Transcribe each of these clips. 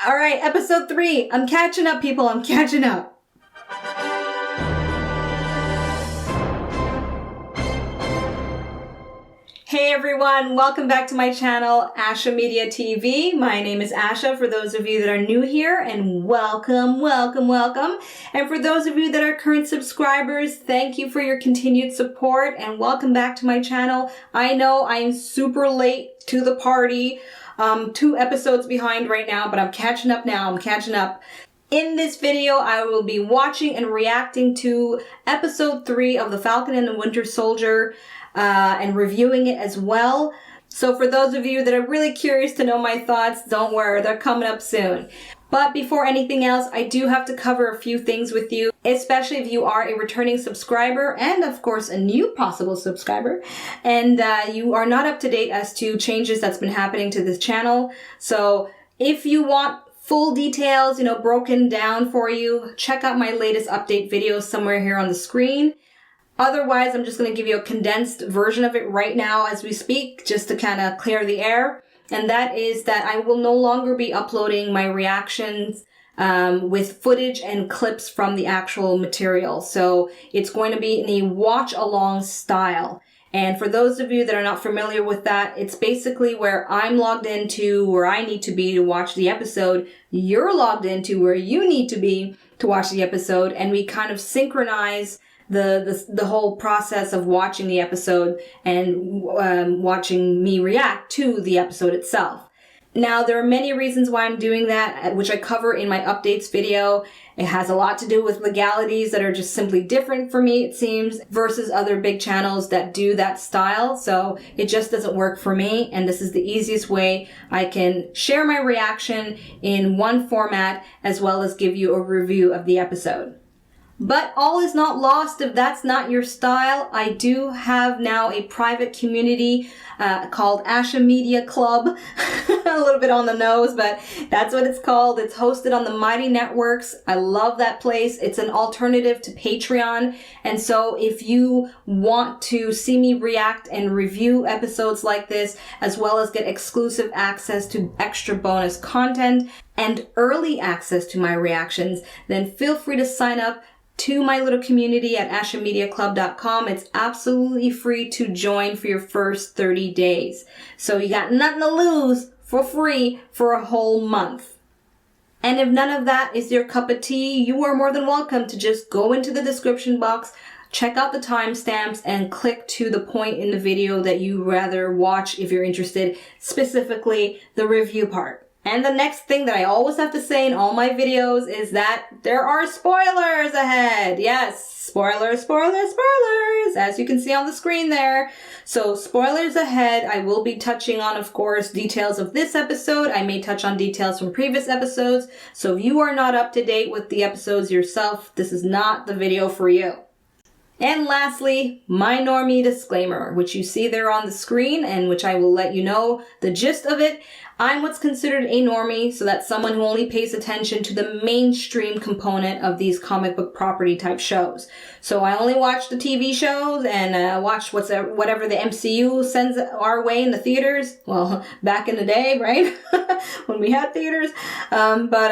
All right, episode 3. I'm catching up, people. I'm catching up. Hey everyone, welcome back to my channel, Asha Media TV. My name is Asha for those of you that are new here, and welcome. And for those of you that are current subscribers, thank you for your continued support and welcome back to my channel. I know I'm super late to the party, 2 episodes behind right now, but I'm catching up now. In this video, I will be watching and reacting to episode 3 of the Falcon and the Winter Soldier, and reviewing it as well. So for those of you that are really curious to know my thoughts, don't worry, they're coming up soon. But before anything else, I do have to cover a few things with you, especially if you are a returning subscriber and of course a new possible subscriber, and you are not up to date as to changes that's been happening to this channel. So if you want full details, broken down for you, check out my latest update video somewhere here on the screen. Otherwise, I'm just going to give you a condensed version of it right now as we speak, just to kind of clear the air. And that is that I will no longer be uploading my reactions with footage and clips from the actual material. So it's going to be in a watch-along style. And for those of you that are not familiar with that, it's basically where I'm logged into where I need to be to watch the episode. You're logged into where you need to be to watch the episode. And we kind of synchronize the whole process of watching the episode and watching me react to the episode itself. Now, there are many reasons why I'm doing that, which I cover in my updates video. It has a lot to do with legalities that are just simply different for me, it seems, versus other big channels that do that style. So it just doesn't work for me, and this is the easiest way I can share my reaction in one format as well as give you a review of the episode. But all is not lost if that's not your style. I do have now a private community called Asha Media Club. A little bit on the nose, but that's what it's called. It's hosted on the Mighty Networks. I love that place. It's an alternative to Patreon. And so if you want to see me react and review episodes like this, as well as get exclusive access to extra bonus content and early access to my reactions, then feel free to sign up to my little community at ashamediaclub.com. It's absolutely free to join for your first 30 days. So you got nothing to lose for free for a whole month. And if none of that is your cup of tea, you are more than welcome to just go into the description box, check out the timestamps, and click to the point in the video that you rather watch if you're interested, specifically the review part. And the next thing that I always have to say in all my videos is that there are spoilers ahead. Yes, spoilers, as you can see on the screen there. So spoilers ahead. I will be touching on, of course, details of this episode. I may touch on details from previous episodes. So if you are not up to date with the episodes yourself, this is not the video for you. And lastly, my Normie disclaimer, which you see there on the screen and which I will let you know the gist of it. I'm what's considered a normie, so that's someone who only pays attention to the mainstream component of these comic book property type shows. So I only watch the TV shows and watch whatever the MCU sends our way in the theaters. Well, back in the day, right? When we had theaters. But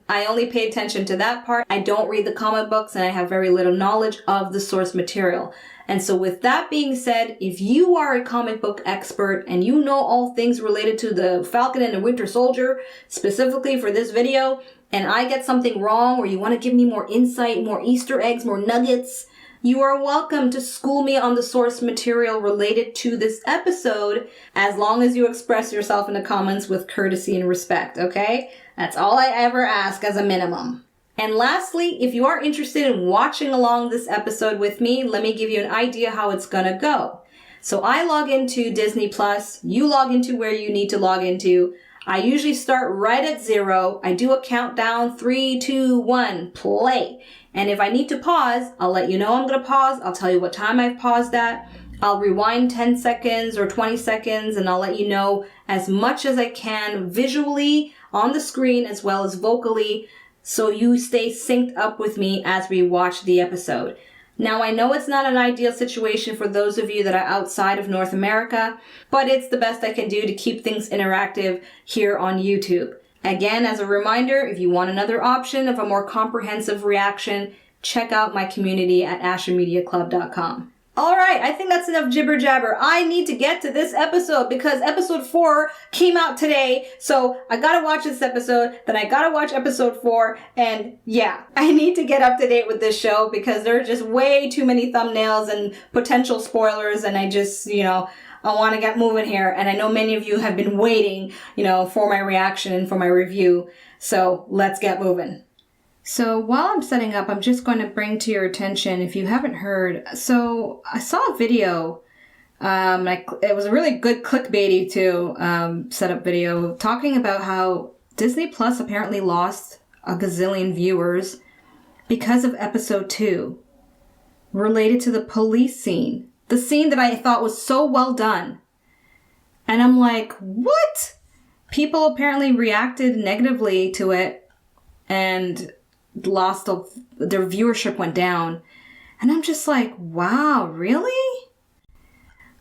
I only pay attention to that part. I don't read the comic books and I have very little knowledge of the source material. And so with that being said, if you are a comic book expert and you know all things related to the Falcon and the Winter Soldier, specifically for this video, and I get something wrong or you want to give me more insight, more Easter eggs, more nuggets, you are welcome to school me on the source material related to this episode, as long as you express yourself in the comments with courtesy and respect, okay? That's all I ever ask as a minimum. And lastly, if you are interested in watching along this episode with me, let me give you an idea how it's gonna go. So I log into Disney Plus, you log into where you need to log into. I usually start right at 0. I do a countdown, 3, 2, 1, play. And if I need to pause, I'll let you know I'm gonna pause. I'll tell you what time I've paused at. I'll rewind 10 seconds or 20 seconds and I'll let you know as much as I can visually on the screen as well as vocally, so you stay synced up with me as we watch the episode. Now, I know it's not an ideal situation for those of you that are outside of North America, but it's the best I can do to keep things interactive here on YouTube. Again, as a reminder, if you want another option of a more comprehensive reaction, check out my community at ashamediaclub.com. All right, I think that's enough jibber jabber. I need to get to this episode because episode 4 came out today. So I gotta watch this episode, then I gotta watch episode 4. And yeah, I need to get up to date with this show because there are just way too many thumbnails and potential spoilers. And I just, I want to get moving here. And I know many of you have been waiting, for my reaction and for my review. So let's get moving. So while I'm setting up, I'm just going to bring to your attention, if you haven't heard, so I saw a video, it was a really good clickbaity too, setup video, talking about how Disney Plus apparently lost a gazillion viewers because of episode 2, related to the police scene. The scene that I thought was so well done. And I'm like, what? People apparently reacted negatively to it and their viewership went down. And I'm just like, wow, really?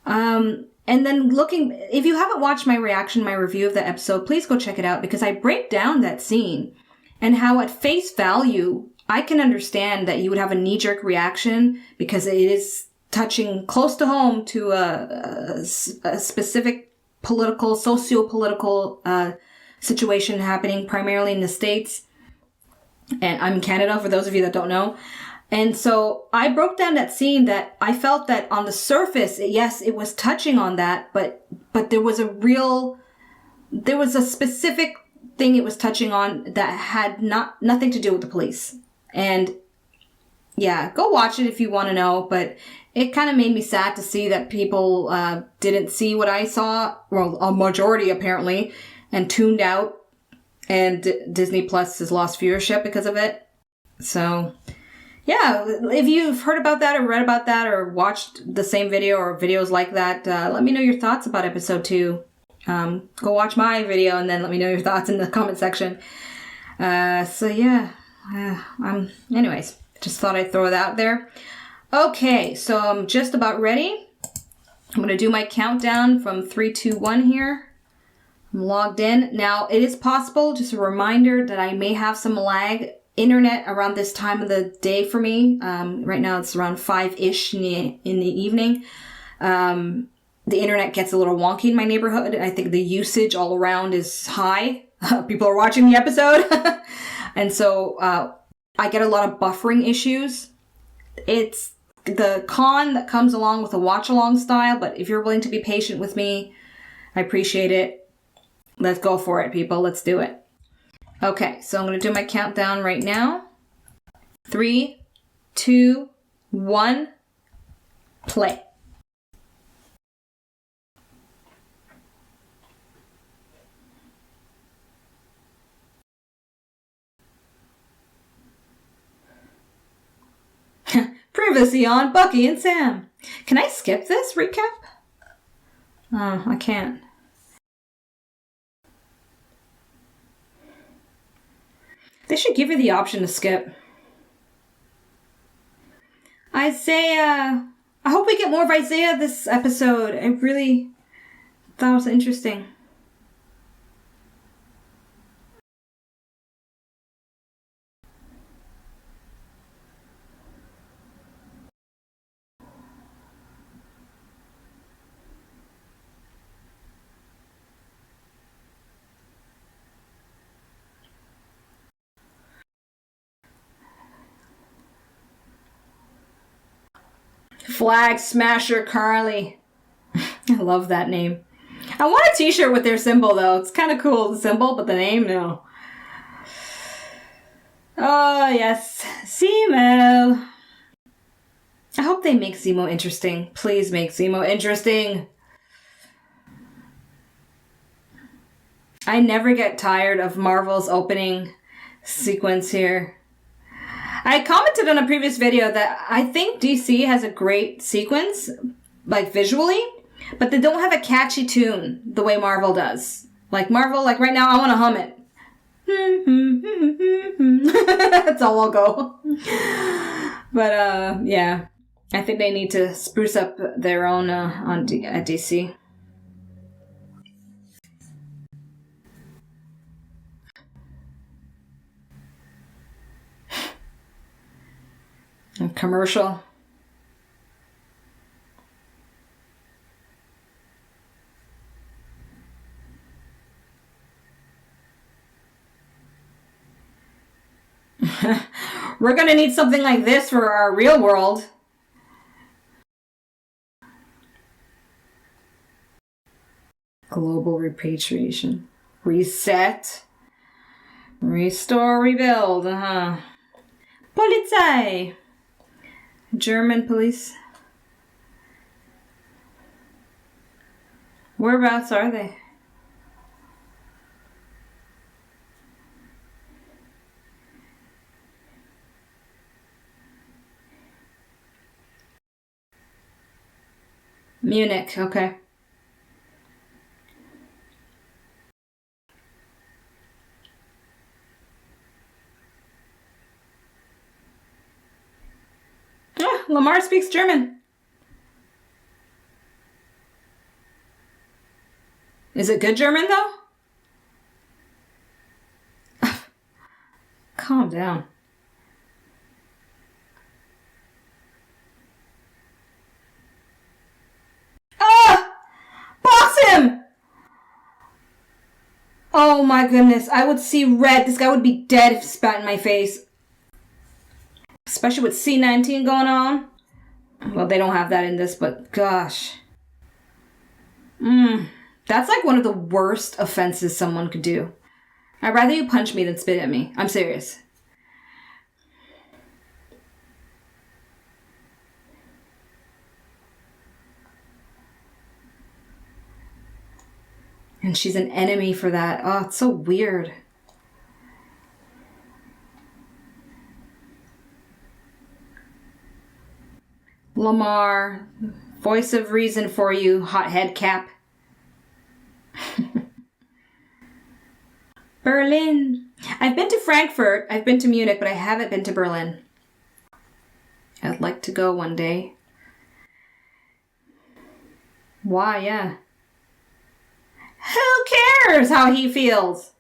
And then if you haven't watched my review of the episode, please go check it out because I break down that scene and how at face value, I can understand that you would have a knee-jerk reaction because it is touching close to home to a specific socio-political situation happening primarily in the States. And I'm in Canada, for those of you that don't know. And so I broke down that scene that I felt that on the surface, yes, it was touching on that, but there was a specific thing it was touching on that had nothing to do with the police. And yeah, go watch it if you want to know, but it kind of made me sad to see that people didn't see what I saw, well, a majority apparently, and tuned out. And Disney Plus has lost viewership because of it. So, yeah, if you've heard about that or read about that or watched the same video or videos like that, let me know your thoughts about episode 2. Go watch my video and then let me know your thoughts in the comment section. Anyways, just thought I'd throw it out there. Okay, so I'm just about ready. I'm going to do my countdown from 3, 2, 1 here. I'm logged in. Now, it is possible, just a reminder, that I may have some lag internet around this time of the day for me. Right now, it's around 5-ish in the evening. The internet gets a little wonky in my neighborhood. I think the usage all around is high. People are watching the episode. And so I get a lot of buffering issues. It's the con that comes along with a watch-along style, but if you're willing to be patient with me, I appreciate it. Let's go for it, people. Let's do it. Okay, so I'm going to do my countdown right now. 3, 2, 1, play. Previously on Bucky and Sam. Can I skip this recap? Oh, I can't. They should give you the option to skip. Isaiah. I hope we get more of Isaiah this episode. I really thought it was interesting. Flag Smasher Carly. I love that name. I want a t-shirt with their symbol, though. It's kind of cool, the symbol, but the name, no. Oh, yes. Zemo. I hope they make Zemo interesting. Please make Zemo interesting. I never get tired of Marvel's opening sequence here. I commented on a previous video that I think DC has a great sequence, like visually, but they don't have a catchy tune the way Marvel does. Like Marvel, like right now, I want to hum it. That's all I'll go. But yeah, I think they need to spruce up their own at DC. A commercial. We're gonna need something like this for our real world. Global repatriation. Reset. Restore, rebuild. Polizei. German police. Whereabouts are they? Munich, okay. Ah, Lamar speaks German. Is it good German, though? Calm down. Ah! Box him! Oh my goodness, I would see red. This guy would be dead if he spat in my face. Especially with C-19 going on. Well, they don't have that in this, but gosh. That's like one of the worst offenses someone could do. I'd rather you punch me than spit at me. I'm serious. And she's an enemy for that. Oh, it's so weird. Lamar, voice of reason for you, hothead cap. Berlin. I've been to Frankfurt, I've been to Munich, but I haven't been to Berlin. I'd like to go one day. Why, yeah. Who cares how he feels?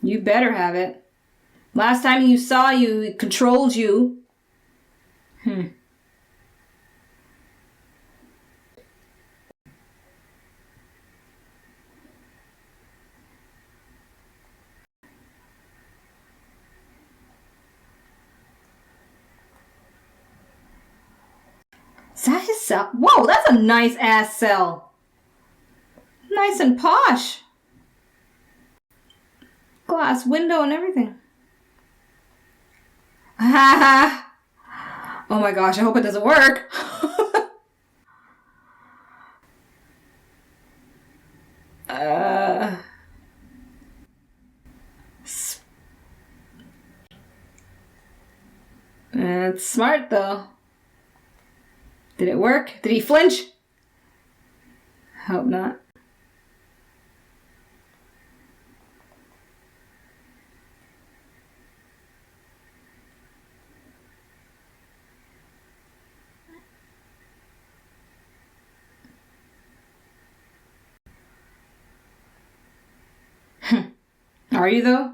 You better have it. Last time you saw you, he controlled you. Is that his cell? Whoa, that's a nice ass cell. Nice and posh. Glass window and everything. Oh my gosh, I hope it doesn't work. It's smart though. Did it work? Did he flinch? Hope not. Are you though?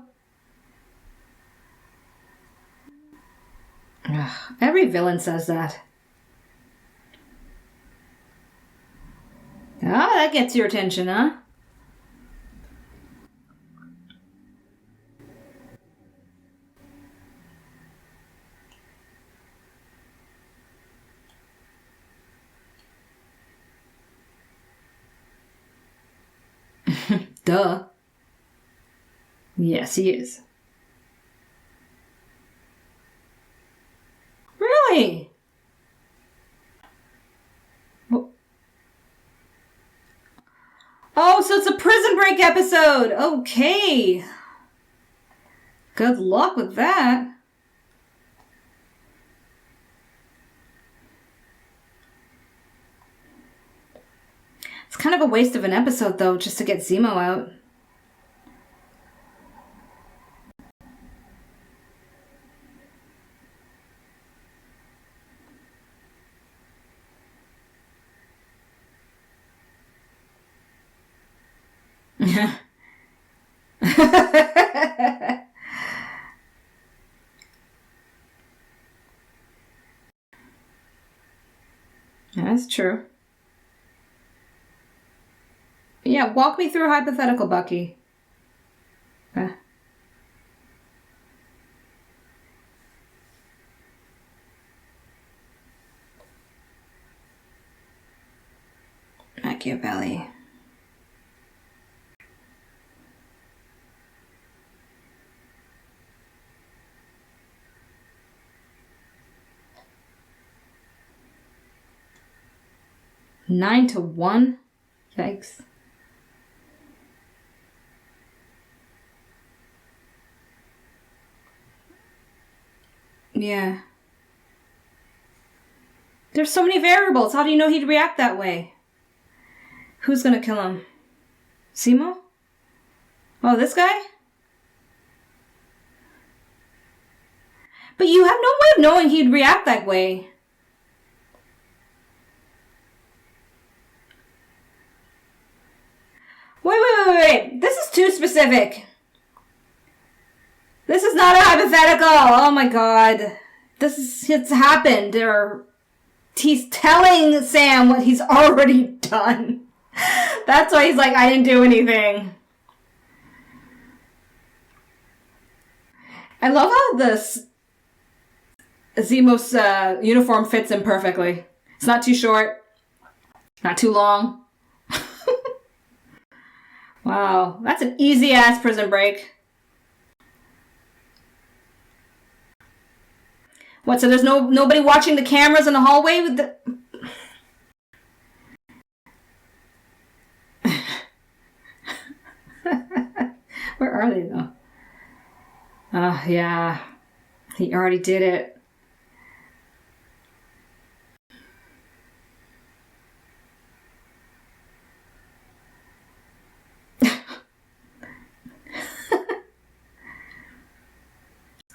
Ugh, every villain says that. Ah, that gets your attention, huh? Duh. Yes, he is. Really? Oh, so it's a prison break episode. Okay. Good luck with that. It's kind of a waste of an episode, though, just to get Zemo out. That's true. Yeah, walk me through a hypothetical, Bucky. Machiavelli. Nine to 1? Yikes. Yeah. There's so many variables. How do you know he'd react that way? Who's gonna kill him? Zemo? Oh, this guy? But you have no way of knowing he'd react that way. Wait. This is too specific. This is not a hypothetical. Oh my god. It's happened. He's telling Sam what he's already done. That's why he's like, I didn't do anything. I love how this Zemo's uniform fits him perfectly. It's not too short, not too long. Wow, that's an easy-ass prison break. What, so there's nobody watching the cameras in the hallway with the... Where are they, though? Oh, yeah. He already did it.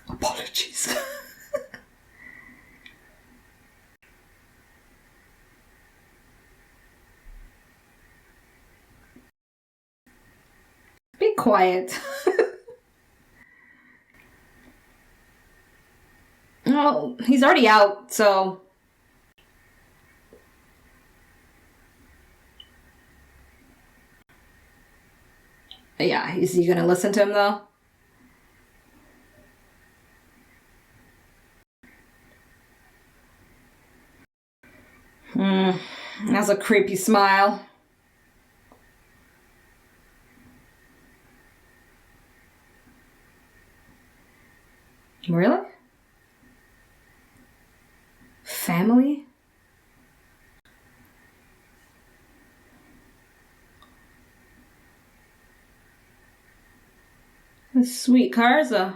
Apologies. Be quiet. Well, he's already out, so... Yeah, is he gonna listen to him, though? That's a creepy smile. Really? Family? Sweet cars, though.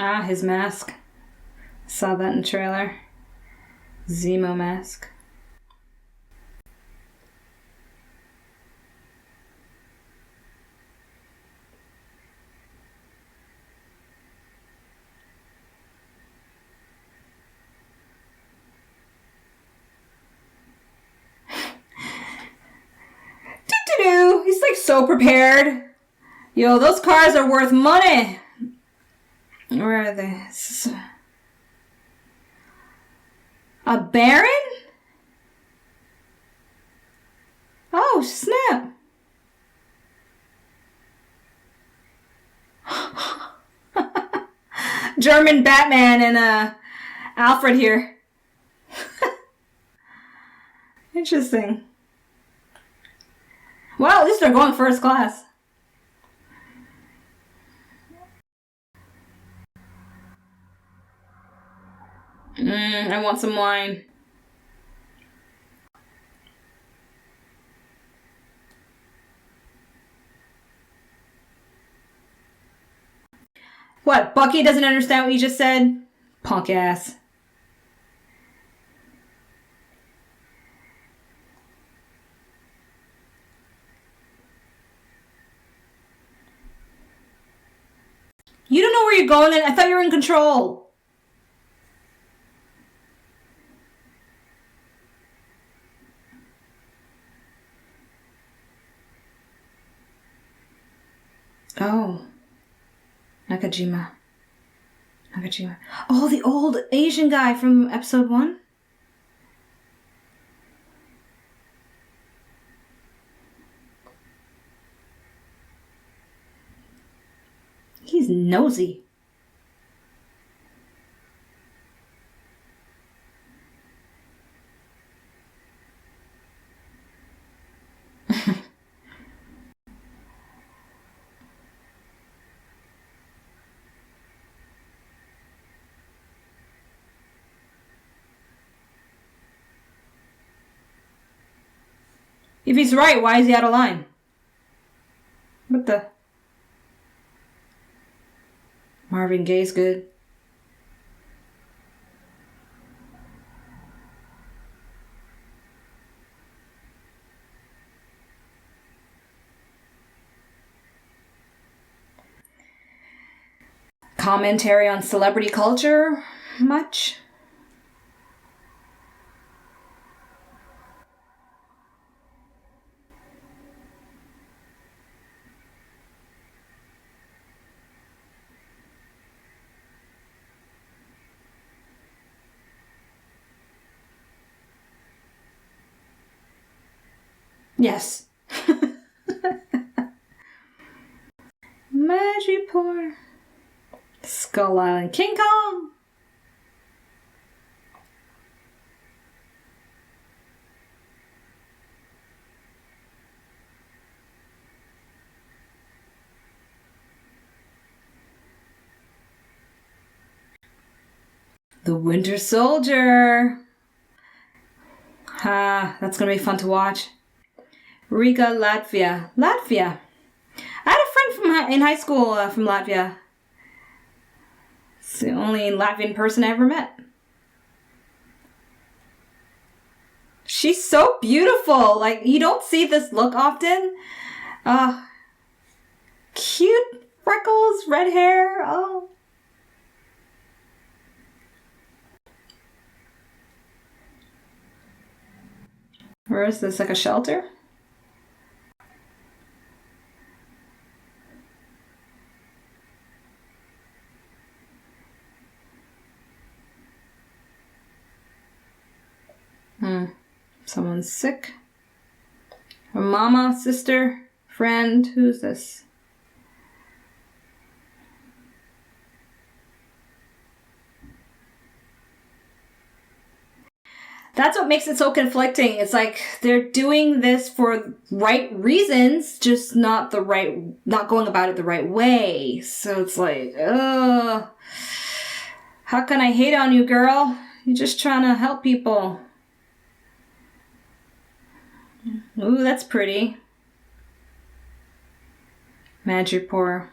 Ah, his mask. Saw that in the trailer. Zemo mask. He's like so prepared. Yo, those cars are worth money. Where are they? A Baron? Oh, snap. German Batman and Alfred here. Interesting. Well, at least they're going first class. I want some wine. What, Bucky doesn't understand what you just said? Punk ass. You don't know where you're going, and I thought you were in control. Oh. Nakajima. Oh, the old Asian guy from episode 1? He's nosy. If he's right, why is he out of line? What the? Marvin Gaye's good. Commentary on celebrity culture? Much? Yes. Madripoor. Skull Island. King Kong. The Winter Soldier. That's gonna be fun to watch. Riga, Latvia. Latvia. I had a friend in high school from Latvia. It's the only Latvian person I ever met. She's so beautiful. Like, you don't see this look often. Cute freckles, red hair. Oh. Where is this? Like a shelter? Someone's sick. Her mama, sister, friend. Who's this? That's what makes it so conflicting. It's like they're doing this for right reasons, just not going about it the right way. So it's like, how can I hate on you, girl? You're just trying to help people. Ooh, that's pretty. Madripoor.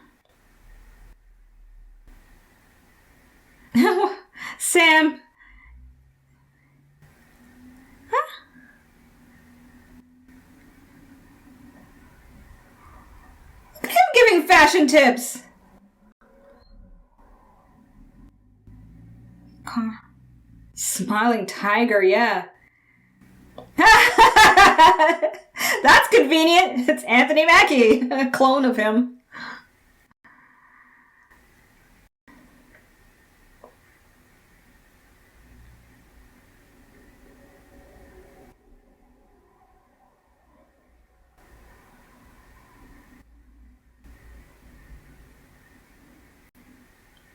Sam. Huh? Look at him giving fashion tips. Smiling tiger, yeah. That's convenient. It's Anthony Mackie, a clone of him.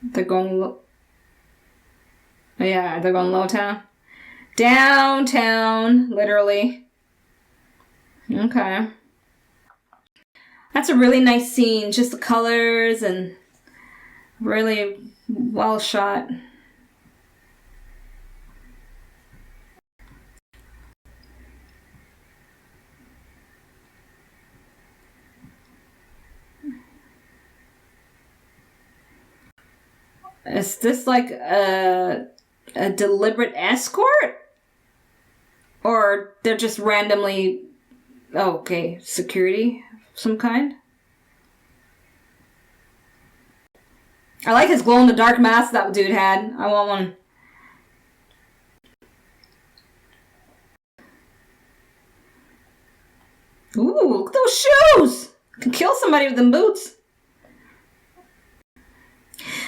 They're going low. Yeah, they're going low town. Downtown, literally. Okay. That's a really nice scene. Just the colors and really well shot. Is this like a deliberate escort? Or they're just randomly... Oh, okay, security of some kind? I like his glow-in-the-dark mask that dude had. I want one. Ooh, look at those shoes! Can kill somebody with them boots.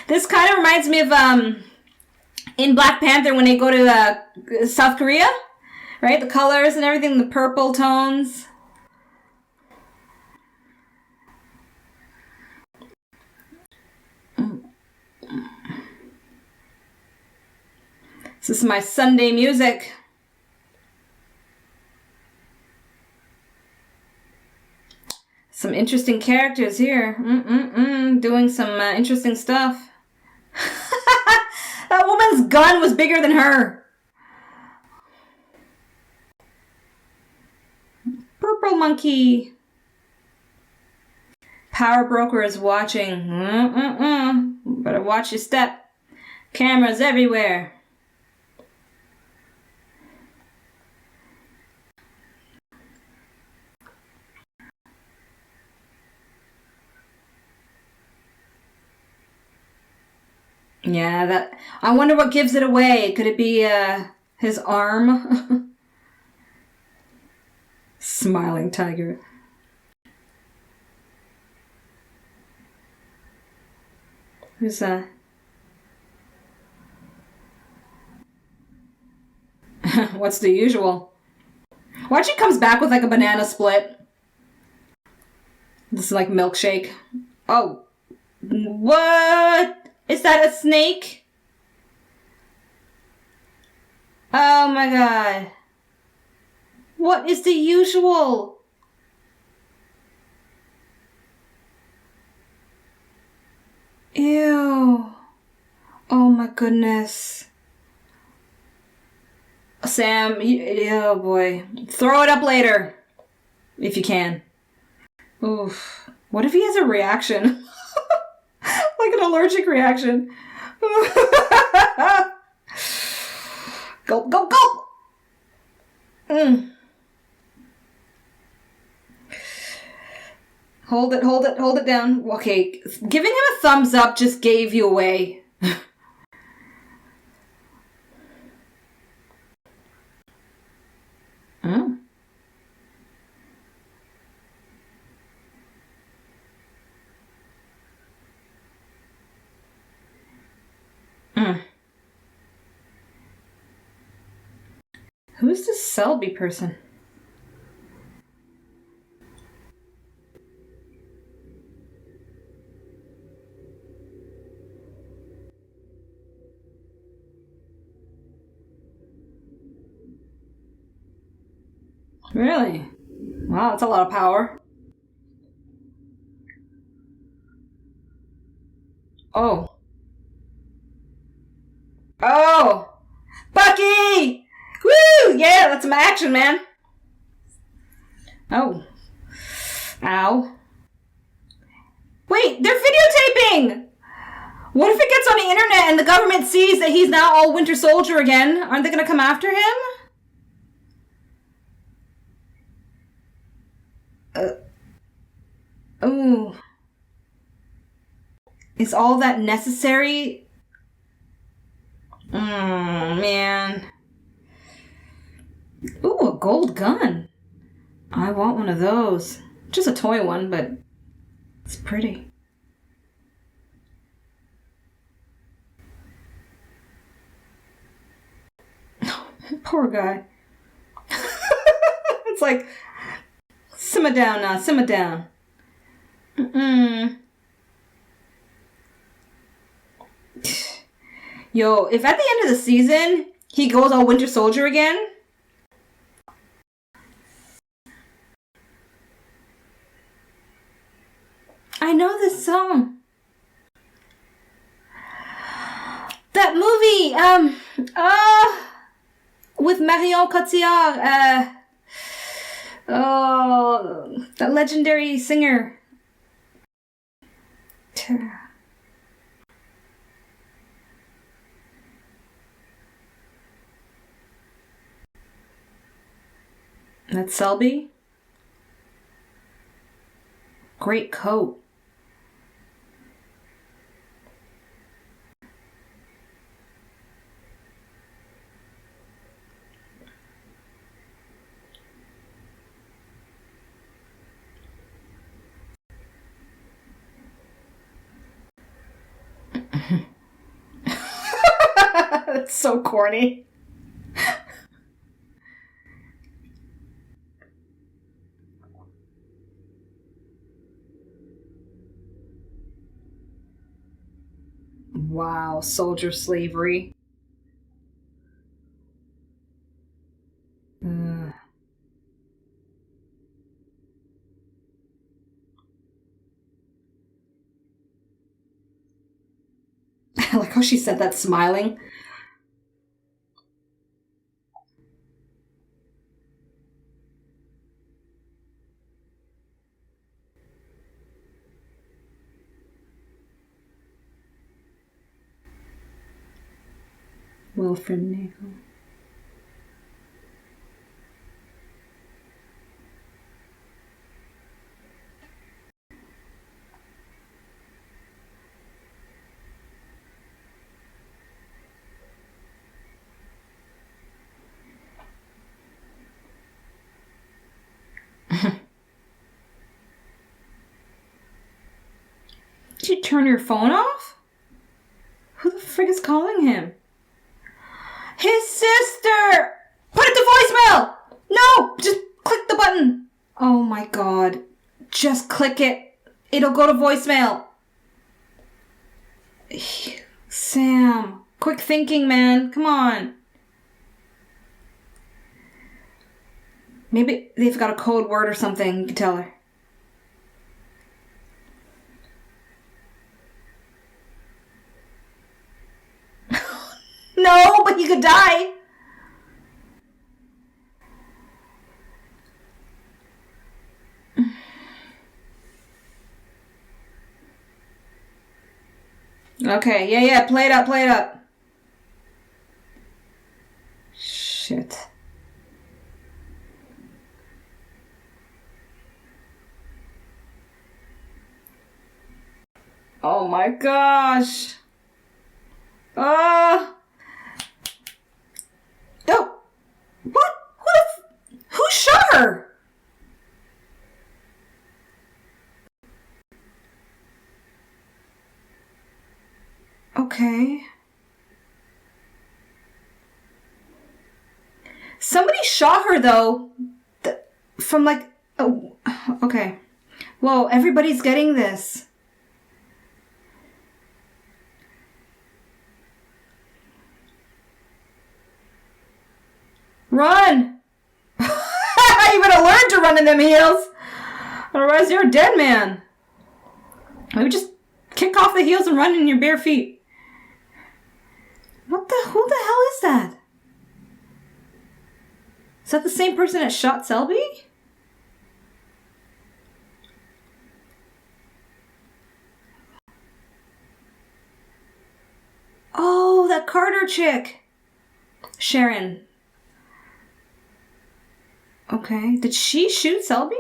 This kind of reminds me of in Black Panther when they go to South Korea, right? The colors and everything, the purple tones. This is my Sunday music. Some interesting characters here. Doing some interesting stuff. That woman's gun was bigger than her. Purple monkey. Power broker is watching. Better watch your step. Cameras everywhere. Yeah, that. I wonder what gives it away. Could it be his arm? Smiling tiger. Who's that? What's the usual? Watch, he comes back with like a banana split. This is like milkshake. Oh, what? Is that a snake? Oh my god. What is the usual? Ew. Oh my goodness. Sam, oh boy. Throw it up later. If you can. Oof. What if he has a reaction? Like an allergic reaction. Gulp, gulp, gulp! Hold it down. Okay, giving him a thumbs up just gave you away. Who's this Selby person? Really? Wow, that's a lot of power. Oh. Oh! Bucky! Woo! Yeah, that's some action, man. Oh. Ow. Wait, they're videotaping! What if it gets on the internet and the government sees that he's now all Winter Soldier again? Aren't they gonna come after him? Ooh. Is all that necessary? Man. Ooh, a gold gun. I want one of those. Just a toy one, but it's pretty. Poor guy. It's like, simmer down now, simmer down. Yo, if at the end of the season he goes all Winter Soldier again, I know this song. That movie, with Marion Cotillard, oh, that legendary singer. That's Selby. Great coat. That's so corny. Wow, soldier slavery. I like how she said that smiling. Wilfred Nagel. Did you turn your phone off? Who the frig is calling him? His sister! Put it to voicemail! No! Just click the button! Oh my god. Just click it. It'll go to voicemail. Sam. Quick thinking, man. Come on. Maybe they've got a code word or something. You can tell her. No, but he could die. Okay, yeah, play it up. Shit. Oh my gosh. Oh. What? Who shot her? Okay. Somebody shot her though. From like, oh, okay. Whoa, everybody's getting this. Run! You better learn to run in them heels. Otherwise you're a dead man. Maybe just kick off the heels and run in your bare feet. Who the hell is that? Is that the same person that shot Selby? Oh, that Carter chick. Sharon. Okay. Did she shoot Selby?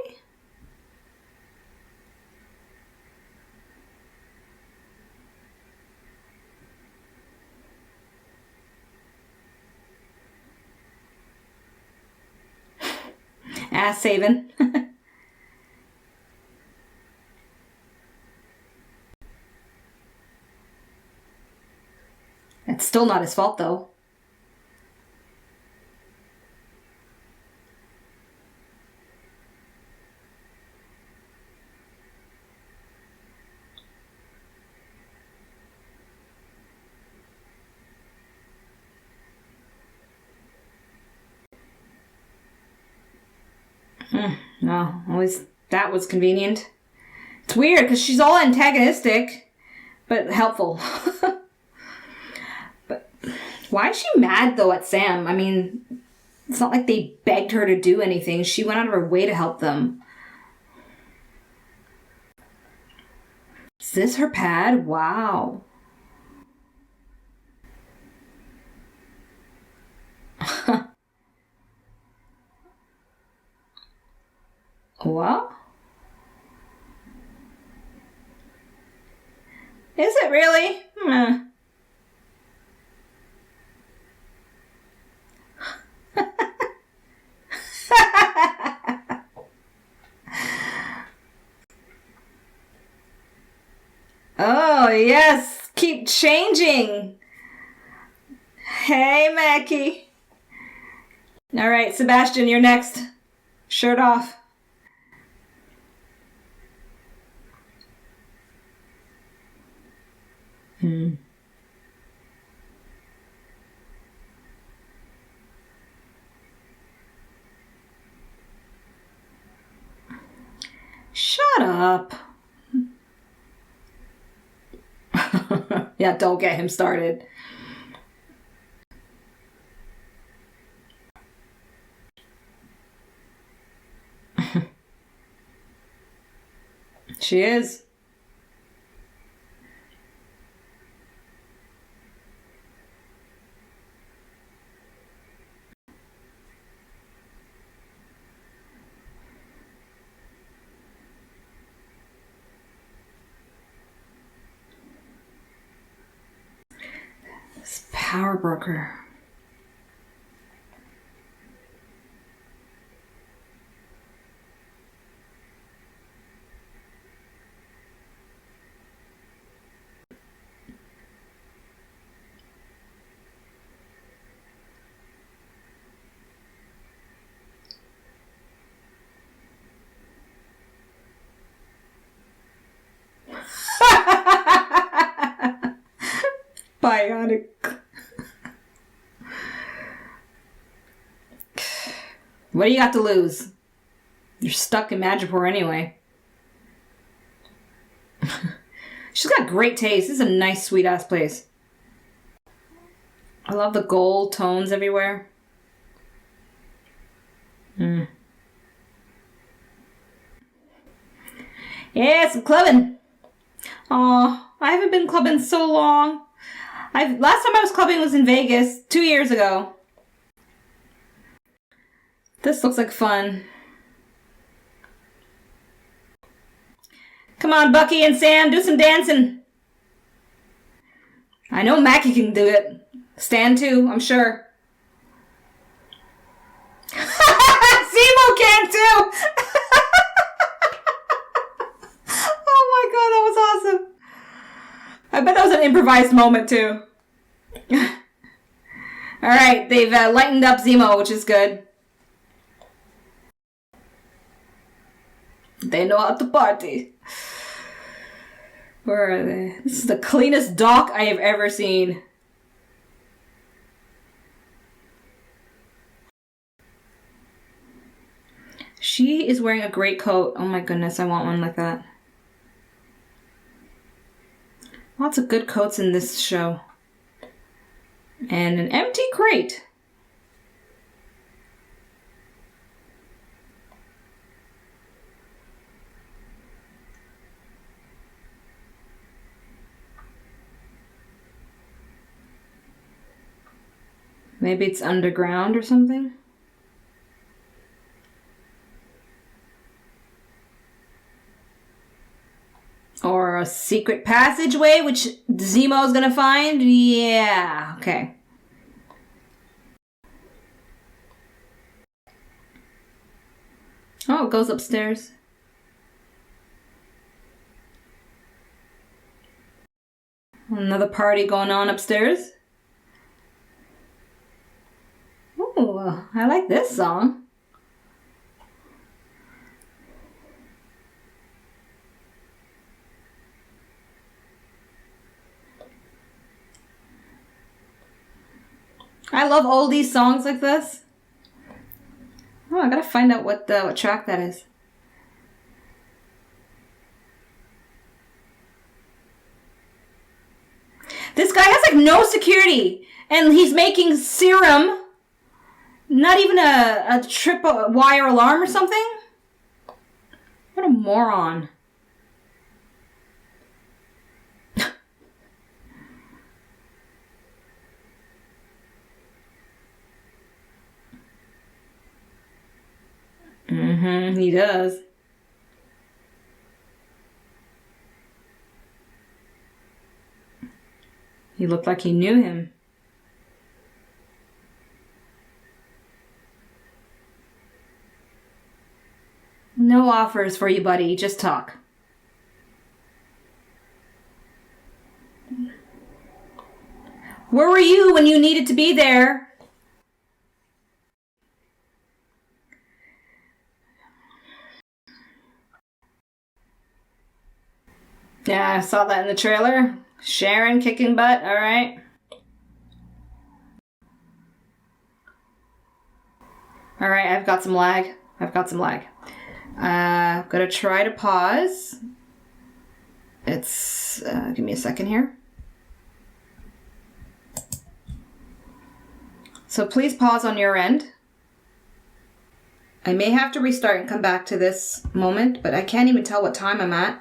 Ass saving. It's still not his fault, though. No, always that was convenient. It's weird because she's all antagonistic, but helpful. But why is she mad though at Sam? I mean, it's not like they begged her to do anything. She went out of her way to help them. Is this her pad? Wow. What? Is it really? Oh, yes. Keep right, changing. Hey, Mackie. All right, Sebastian, you're next. Shirt off. Shut up. Yeah, don't get him started. She is. This power broker. Bionic. What do you got to lose? You're stuck in Madripoor anyway. She's got great taste. This is a nice, sweet-ass place. I love the gold tones everywhere. Yeah, some clubbing. Aw, I haven't been clubbing so long. Last time I was clubbing was in Vegas 2 years ago. This looks like fun. Come on, Bucky and Sam, do some dancing. I know Mackie can do it. Stan too, I'm sure. Zemo can too! Oh my god, that was awesome. I bet that was an improvised moment too. Alright, they've lightened up Zemo, which is good. They know how to party. Where are they? This is the cleanest dock I have ever seen. She is wearing a great coat. Oh my goodness, I want one like that. Lots of good coats in this show. And an empty crate. Maybe it's underground or something? Or a secret passageway, which Zemo's gonna find? Yeah, okay. Oh, it goes upstairs. Another party going on upstairs. Ooh, I like this song. I love all these songs like this. Oh, I gotta find out what track that is. This guy has like no security, and he's making serum. Not even a trip-wire alarm or something? What a moron. He does. He looked like he knew him. No offers for you, buddy. Just talk. Where were you when you needed to be there? Yeah, I saw that in the trailer. Sharon kicking butt, all right. All right, I've got some lag. I'm gonna try to pause. It's, give me a second here. So please pause on your end. I may have to restart and come back to this moment, but I can't even tell what time I'm at.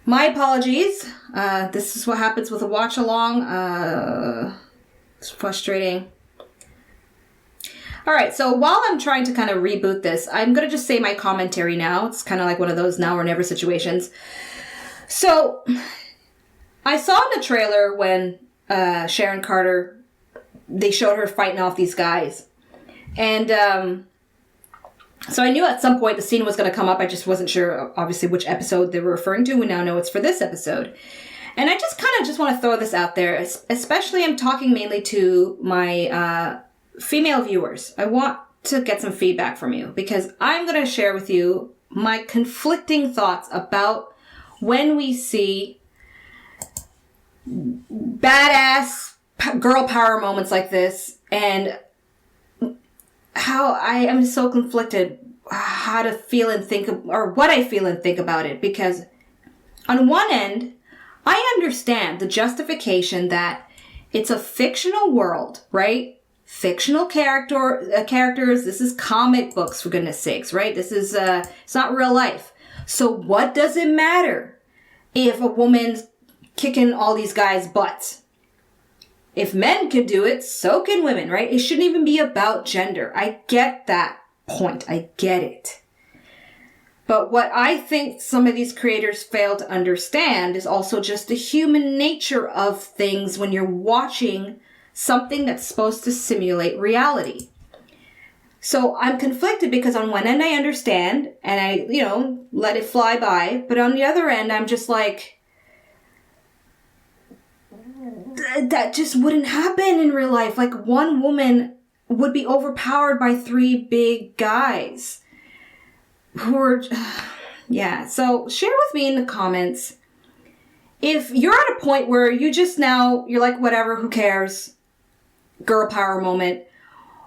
My apologies. This is what happens with a watch along. It's frustrating. All right, so while I'm trying to kind of reboot this, I'm going to just say my commentary now. It's kind of like one of those now or never situations. So I saw in the trailer when Sharon Carter, they showed her fighting off these guys. And so I knew at some point the scene was going to come up. I just wasn't sure, obviously, which episode they were referring to. We now know it's for this episode. And I just kind of just want to throw this out there, especially I'm talking mainly to my female viewers. I want to get some feedback from you because I'm going to share with you my conflicting thoughts about when we see badass girl power moments like this and how I am so conflicted how to feel and think or what I feel and think about it. Because on one end, I understand the justification that it's a fictional world, right? Fictional characters. This is comic books, for goodness sakes, right? This is, it's not real life. So what does it matter if a woman's kicking all these guys' butts? If men could do it, so can women, right? It shouldn't even be about gender. I get that point. I get it. But what I think some of these creators fail to understand is also just the human nature of things when you're watching something that's supposed to simulate reality. So I'm conflicted because on one end I understand and I, let it fly by. But on the other end, I'm just like, that just wouldn't happen in real life. Like one woman would be overpowered by three big guys who are, yeah. So share with me in the comments if you're at a point where you're like, whatever, who cares? Girl power moment.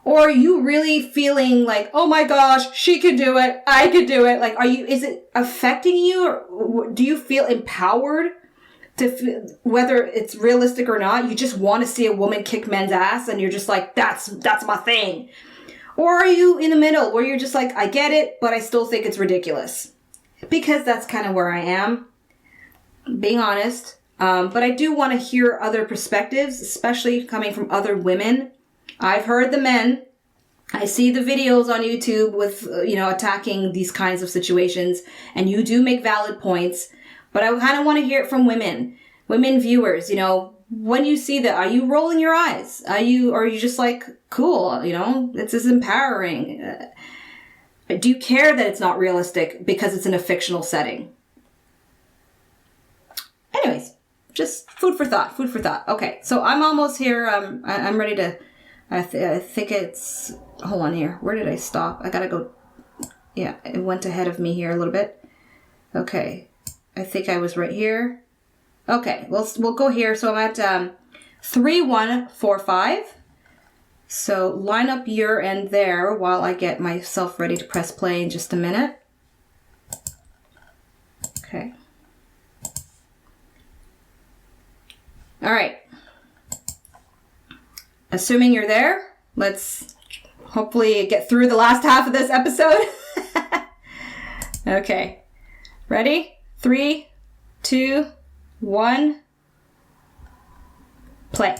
Or are you really feeling like, oh my gosh, she could do it. I could do it. Like, is it affecting you? Or do you feel empowered? Whether it's realistic or not, you just want to see a woman kick men's ass and you're just like, that's my thing. Or are you in the middle where you're just like, I get it, but I still think it's ridiculous? Because that's kind of where I am, being honest. But I do want to hear other perspectives, especially coming from other women. I've heard the men. I see the videos on YouTube with, attacking these kinds of situations, and you do make valid points. But I kind of want to hear it from women viewers, when you see that, are you rolling your eyes? Are you just like, cool, this is empowering. Do you care that it's not realistic because it's in a fictional setting? Anyways, just food for thought. Okay, so I'm almost here. I'm ready to, I think it's, hold on here. Where did I stop? I gotta go. Yeah, it went ahead of me here a little bit. Okay. I think I was right here. Okay, we'll go here. So I'm at 3145. So line up your end there while I get myself ready to press play in just a minute. Okay. All right. Assuming you're there, let's hopefully get through the last half of this episode. Okay. Ready? 3, 2, 1, play.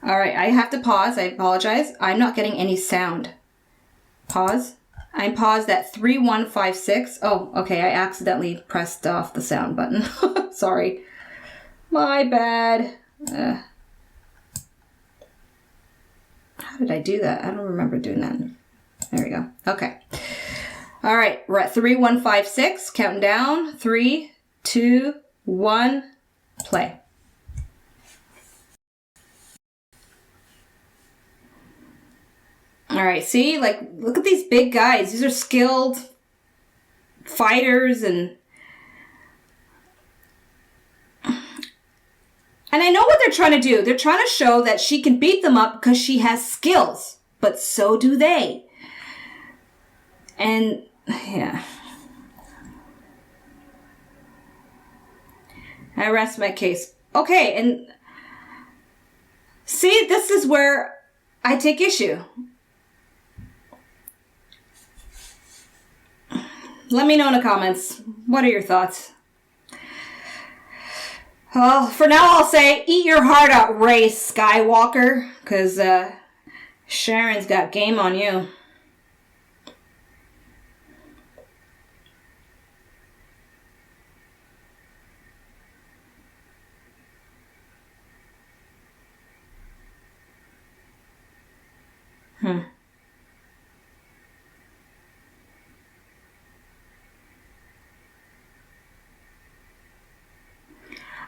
All right, I have to pause. I apologize. I'm not getting any sound. Pause. I'm paused at 3156. Oh, okay, I accidentally pressed off the sound button. Sorry. My bad. How did I do that? I don't remember doing that. There we go. Okay. All right, we're at 3156. Counting down. 3, 2, 1. Play. All right, see? Like, look at these big guys. These are skilled fighters and I know what they're trying to do. They're trying to show that she can beat them up because she has skills, but so do they. And, yeah. I rest my case. Okay, and see, this is where I take issue. Let me know in the comments. What are your thoughts? Well, for now I'll say, eat your heart out, Rey Skywalker, because Sharon's got game on you.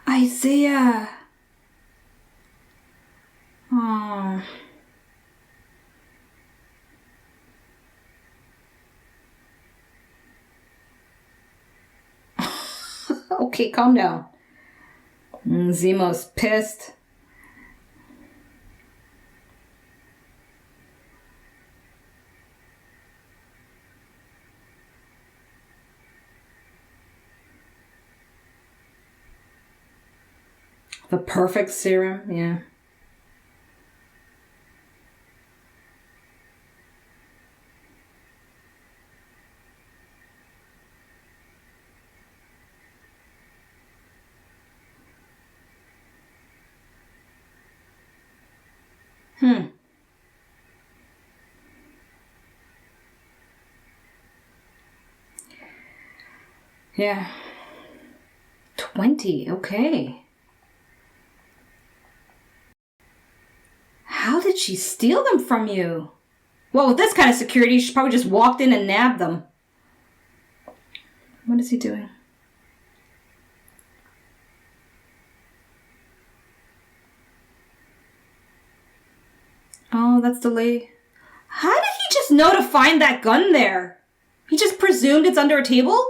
Isaiah. Oh. Okay, calm down. Zemo's pissed. The perfect serum, yeah. Yeah. 20, okay. How did she steal them from you? Well, with this kind of security, she probably just walked in and nabbed them. What is he doing? Oh, that's the lady. How did he just know to find that gun there? He just presumed it's under a table?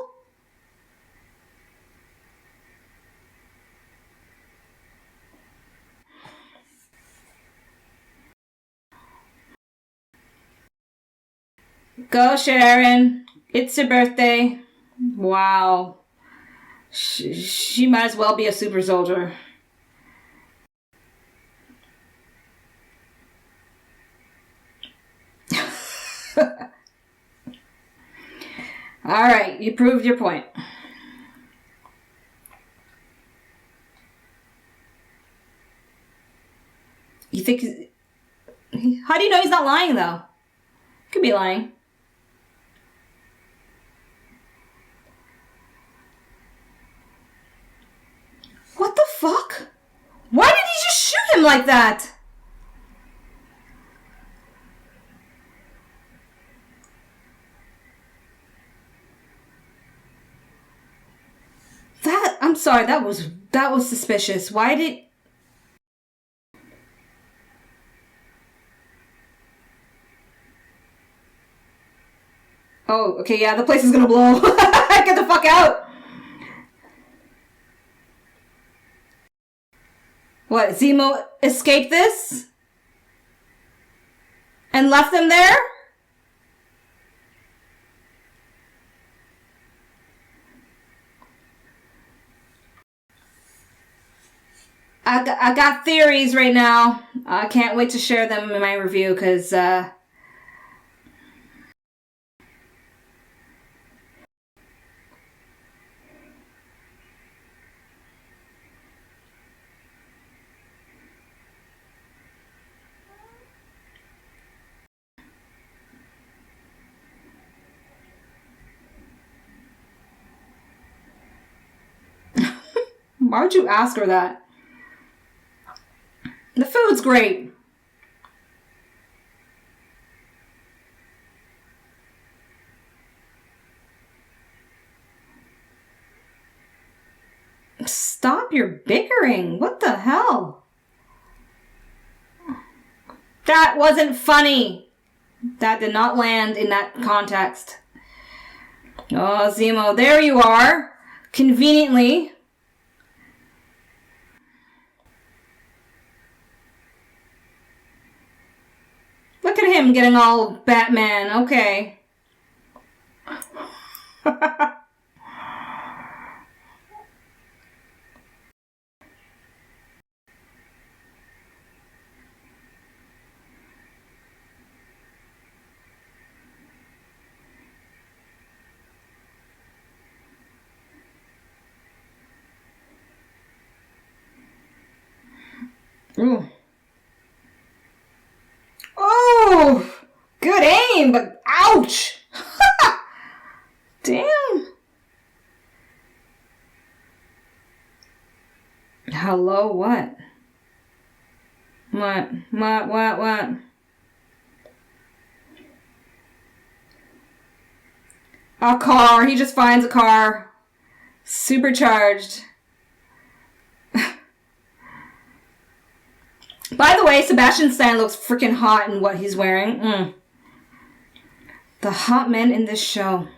Go, Sharon. It's your birthday. Wow. She might as well be a super soldier. All right, you proved your point. You think... How do you know he's not lying, though? Could be lying. What the fuck? Why did he just shoot him like that? I'm sorry, that was suspicious. Why did... Oh, okay, yeah, the place is gonna blow. Get the fuck out! What, Zemo escaped this? And left them there? I got theories right now. I can't wait to share them in my review because why would you ask her that? The food's great. Stop your bickering. What the hell? That wasn't funny. That did not land in that context. Oh, Zemo, there you are. Conveniently. Look at him getting all Batman. Okay. Ooh. Oh, good aim, but ouch. Damn. Hello, what? What? A car. He just finds a car. Supercharged. By the way, Sebastian Stan looks freaking hot in what he's wearing. The hot men in this show.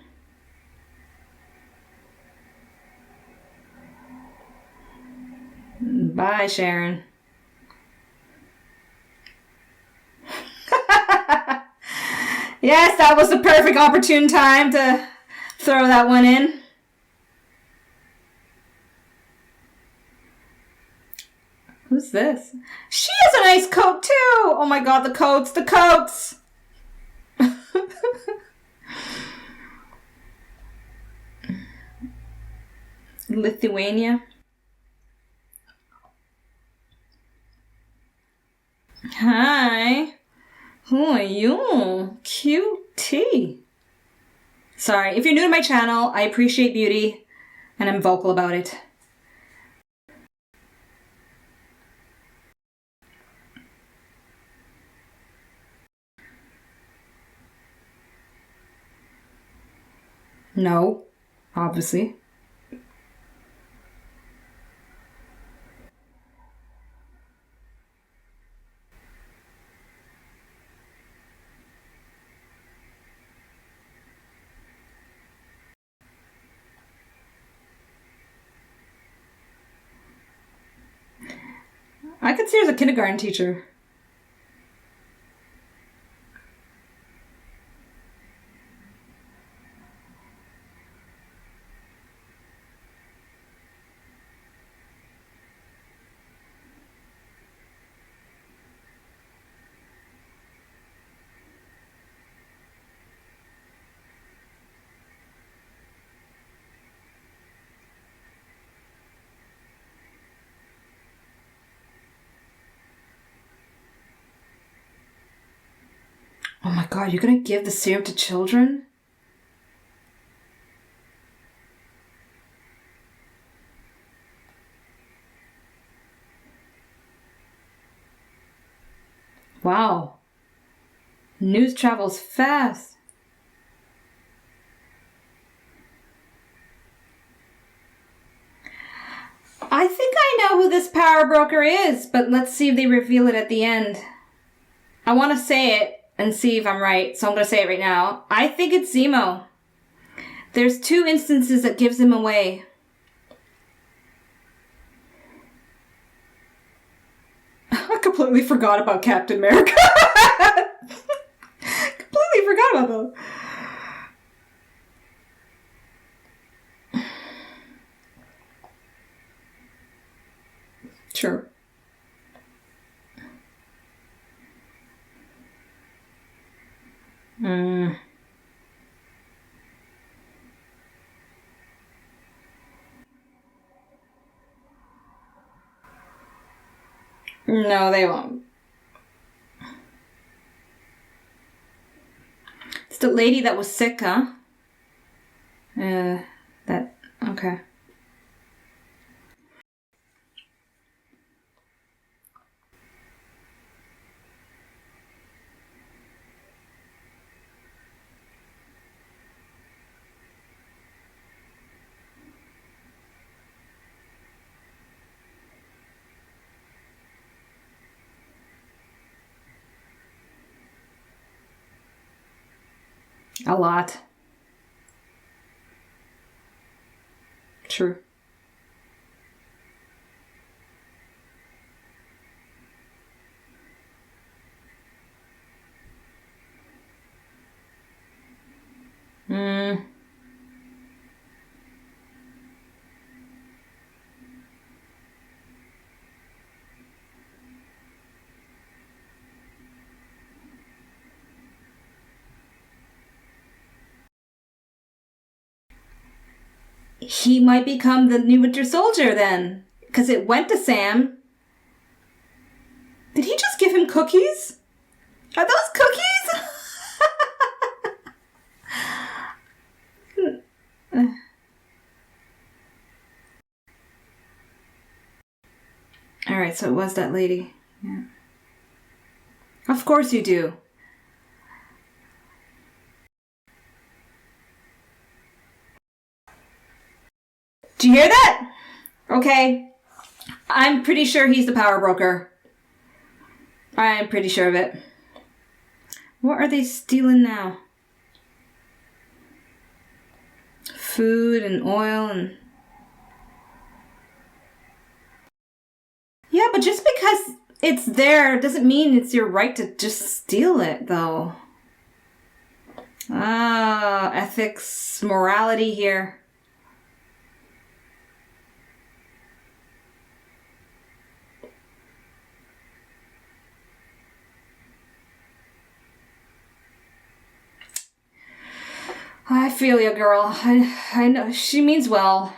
Bye, Sharon. Yes, that was the perfect opportune time to throw that one in. Who's this? She has a nice coat too! Oh my god, the coats, the coats! Lithuania. Hi. Who are you? QT. Sorry, if you're new to my channel, I appreciate beauty and I'm vocal about it. No, obviously. I could see her as a kindergarten teacher. Oh my god, you're gonna give the serum to children? Wow. News travels fast. I think I know who this power broker is, but let's see if they reveal it at the end. I want to say it and see if I'm right, so I'm going to say it right now. I think it's Zemo. There's 2 instances that gives him away. I completely forgot about Captain America. Completely forgot about that. Sure. No, they won't. It's the lady that was sick, huh? Okay. A lot. True. He might become the new Winter Soldier then, because it went to Sam. Did he just give him cookies? Are those cookies? All right, so it was that lady. Yeah. Of course you do. Do you hear that? Okay. I'm pretty sure he's the power broker. I'm pretty sure of it. What are they stealing now? Food and oil and... Yeah, but just because it's there doesn't mean it's your right to just steal it, though. Ah, ethics, morality here. I feel you, girl. I know. She means well.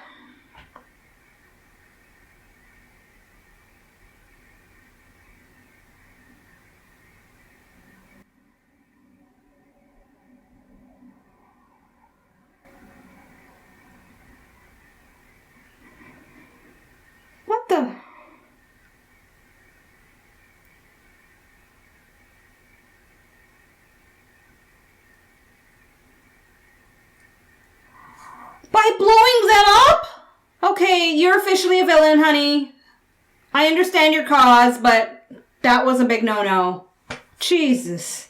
What the... By blowing them up? Okay, you're officially a villain, honey. I understand your cause, but that was a big no-no. Jesus.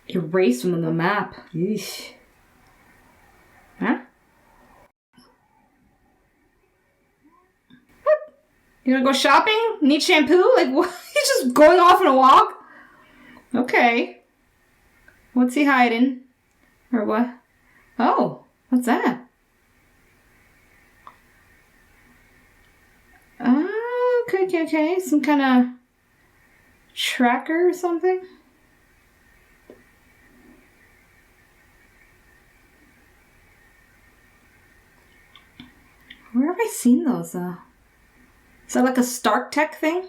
Erased from the map. Yeesh. Huh? What? You gonna go shopping? Need shampoo? Like, what? He's just going off on a walk? Okay. What's he hiding? Or what? Oh, what's that? Oh, okay. Some kind of tracker or something? Where have I seen those, though? Is that like a Stark Tech thing?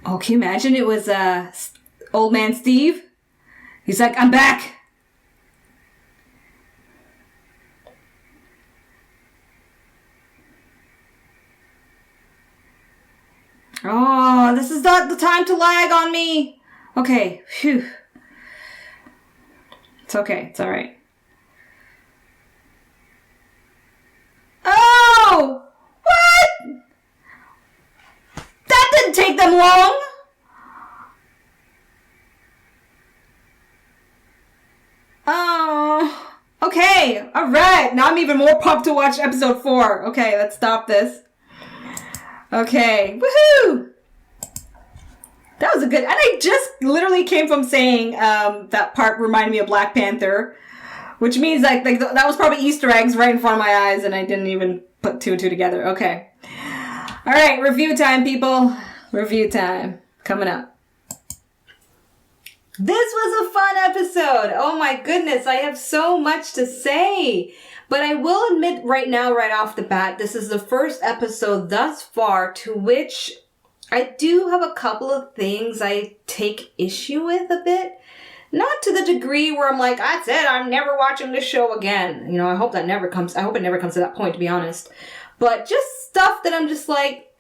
Oh, can you imagine it was old man Steve? He's like, I'm back! Oh, this is not the time to lag on me! Okay, phew. It's okay, it's alright. Oh! What? That didn't take them long! Oh, okay, alright. Now I'm even more pumped to watch episode 4. Okay, let's stop this. Okay, woohoo! That was a good, and I just literally came from saying that part reminded me of Black Panther, which means like that was probably Easter eggs right in front of my eyes, and I didn't even put 2 and 2 together. Okay. All right, review time, people. Review time. Coming up. This was a fun episode. Oh my goodness, I have so much to say. But I will admit right now, right off the bat, this is the first episode thus far to which I do have a couple of things I take issue with a bit. Not to the degree where I'm like, that's it, I'm never watching this show again. You know, I hope it never comes to that point, to be honest. But just stuff that I'm just like,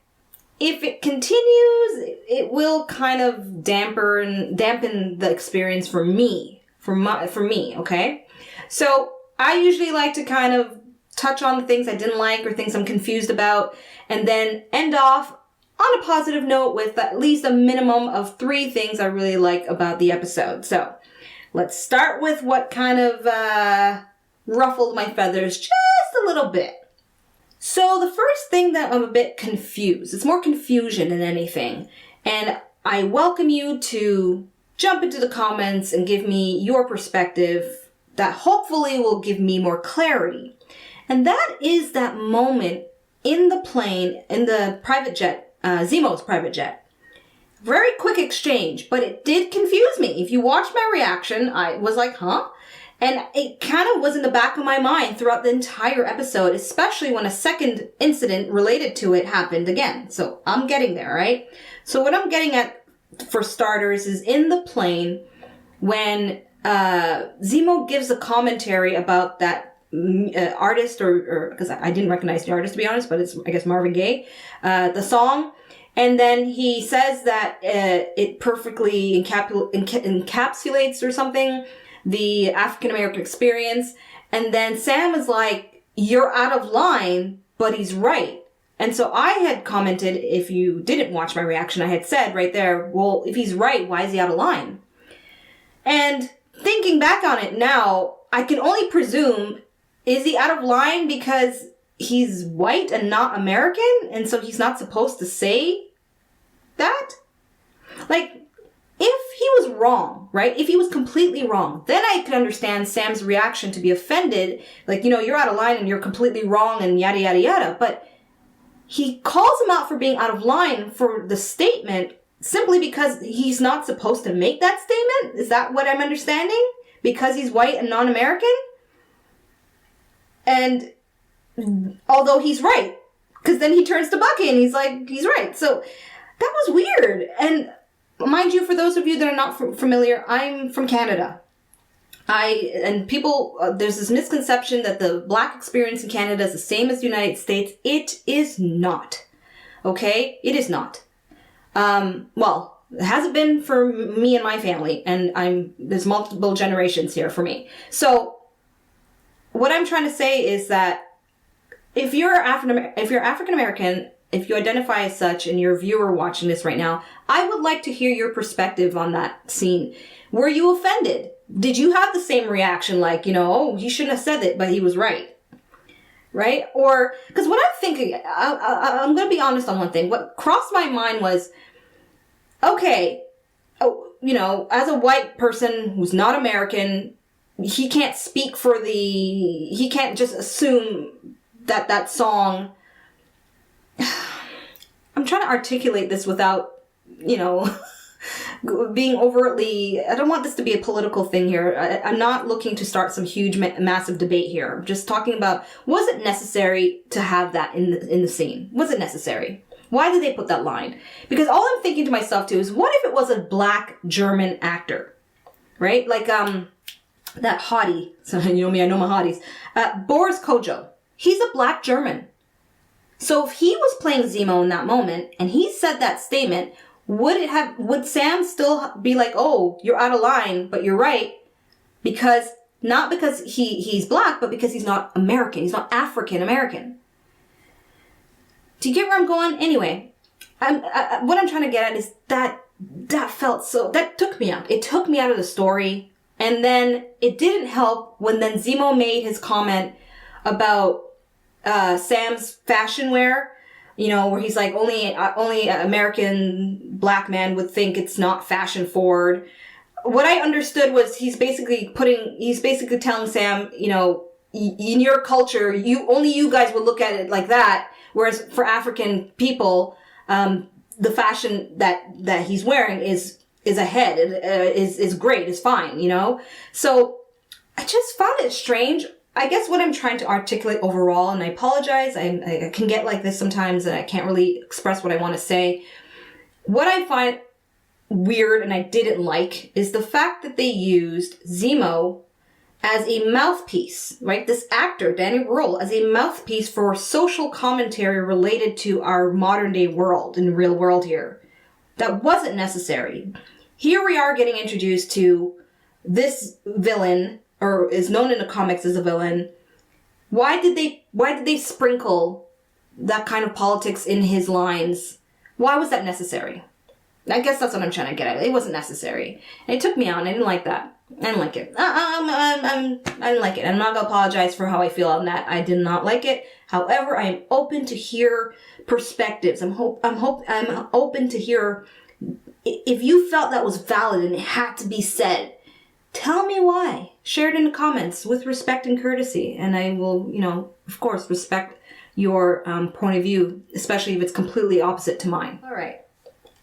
if it continues, it will kind of dampen the experience for me, okay? So I usually like to kind of touch on the things I didn't like or things I'm confused about, and then end off on a positive note with at least a minimum of 3 things I really like about the episode. So let's start with what kind of ruffled my feathers just a little bit. So the first thing that I'm a bit confused, it's more confusion than anything. And I welcome you to jump into the comments and give me your perspective that hopefully will give me more clarity. And that is that moment in the plane, in the private jet, Zemo's private jet. Very quick exchange, but it did confuse me. If you watched my reaction, I was like, huh? And it kind of was in the back of my mind throughout the entire episode, especially when a second incident related to it happened again. So I'm getting there, right? So what I'm getting at, for starters, is in the plane when Zemo gives a commentary about that artist, or because I didn't recognize the artist, to be honest, but it's, I guess, Marvin Gaye, the song. And then he says that it perfectly encapsulates or something the African-American experience. And then Sam is like, you're out of line, but he's right. And so I had commented, if you didn't watch my reaction, I had said right there, well, if he's right, why is he out of line? And thinking back on it now, I can only presume, is he out of line because he's white and not American, and so he's not supposed to say that? Like, if he was wrong, right? If he was completely wrong, then I could understand Sam's reaction to be offended. Like, you know, you're out of line and you're completely wrong and yada, yada, yada. But he calls him out for being out of line for the statement simply because he's not supposed to make that statement? Is that what I'm understanding? Because he's white and non-American? And although he's right, because then he turns to Bucky and he's like, he's right. So that was weird. And mind you, for those of you that are not familiar, I'm from Canada. There's this misconception that the Black experience in Canada is the same as the United States. It is not. Okay? It is not. Well, it hasn't been for me and my family, and there's multiple generations here for me. So what I'm trying to say is that if you're African American, if you identify as such, and you're a viewer watching this right now, I would like to hear your perspective on that scene. Were you offended? Did you have the same reaction, like, you know, oh, he shouldn't have said it, but he was right? Right? Or, because what I'm thinking, I'm going to be honest on one thing. What crossed my mind was, okay, you know, as a white person who's not American, he can't speak for he can't just assume that song. I'm trying to articulate this without, you know, being overtly, I don't want this to be a political thing here. I'm not looking to start some huge, massive debate here. I'm just talking about, was it necessary to have that in the scene? Was it necessary? Why did they put that line? Because all I'm thinking to myself too is, what if it was a Black German actor, right? Like that hottie. So you know me, I know my hotties. Boris Kojo. He's a Black German. So if he was playing Zemo in that moment and he said that statement, would Sam still be like, oh, you're out of line, but you're right? Because, not because he's Black, but because he's not American. He's not African American. Do you get where I'm going? Anyway, what I'm trying to get at is that took me out. It took me out of the story. And then it didn't help when then Zemo made his comment about Sam's fashion wear, you know, where he's like, only an American Black man would think it's not fashion forward. What I understood was he's basically telling Sam, you know, in your culture, only you guys would look at it like that. Whereas for African people, the fashion that he's wearing is ahead, is great, is fine, you know? So I just found it strange. I guess what I'm trying to articulate overall, and I apologize, I can get like this sometimes and I can't really express what I want to say. What I find weird and I didn't like is the fact that they used Zemo as a mouthpiece, right? This actor, Danny Rule, as a mouthpiece for social commentary related to our modern day world, in the real world here. That wasn't necessary. Here we are getting introduced to this villain, or is known in the comics as a villain. Why did they sprinkle that kind of politics in his lines? Why was that necessary? I guess that's what I'm trying to get at. It wasn't necessary. And it took me on. I didn't like that. I didn't like it. I didn't like it. I'm not going to apologize for how I feel on that. I did not like it. However, I am open to hear perspectives. I'm open to hear if you felt that was valid and it had to be said. Tell me why. Share it in the comments with respect and courtesy. And I will, of course, respect your point of view, especially if it's completely opposite to mine. All right.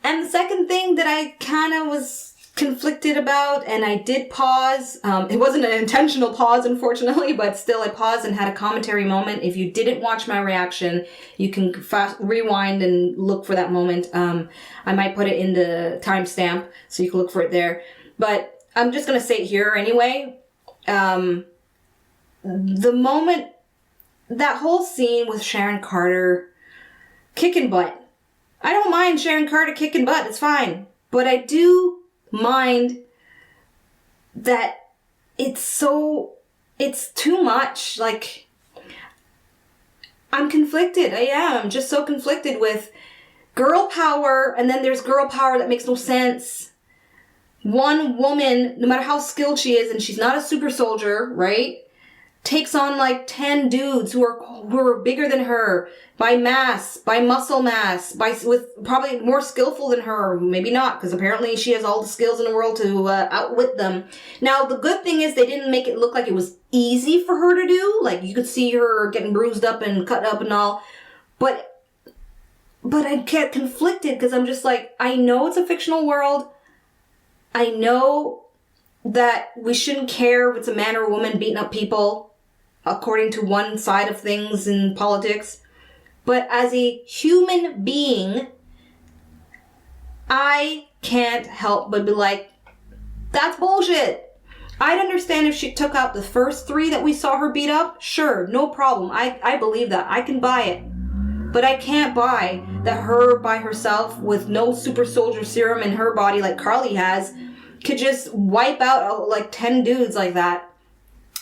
And the second thing that I kind of was conflicted about, and I did pause. It wasn't an intentional pause, unfortunately, but still I paused and had a commentary moment. If you didn't watch my reaction, you can rewind and look for that moment. I might put it in the timestamp so you can look for it there. But I'm just going to say it here anyway. The moment, that whole scene with Sharon Carter kicking butt. I don't mind Sharon Carter kicking butt. It's fine. But I do mind that it's too much. Like, I'm conflicted. I am just so conflicted with girl power. And then there's girl power that makes no sense. One woman, no matter how skilled she is, and she's not a super soldier, right? Takes on like 10 dudes who are bigger than her by mass, by muscle mass, with probably more skillful than her, maybe not, because apparently she has all the skills in the world to outwit them. Now, the good thing is they didn't make it look like it was easy for her to do. Like, you could see her getting bruised up and cut up and all. But I get conflicted because I'm just like, I know it's a fictional world. I know that we shouldn't care if it's a man or a woman beating up people according to one side of things in politics. But as a human being, I can't help but be like, that's bullshit. I'd understand if she took out the first 3 that we saw her beat up. Sure, no problem. I believe that. I can buy it. But I can't buy that her by herself with no super soldier serum in her body like Carly has could just wipe out like 10 dudes like that.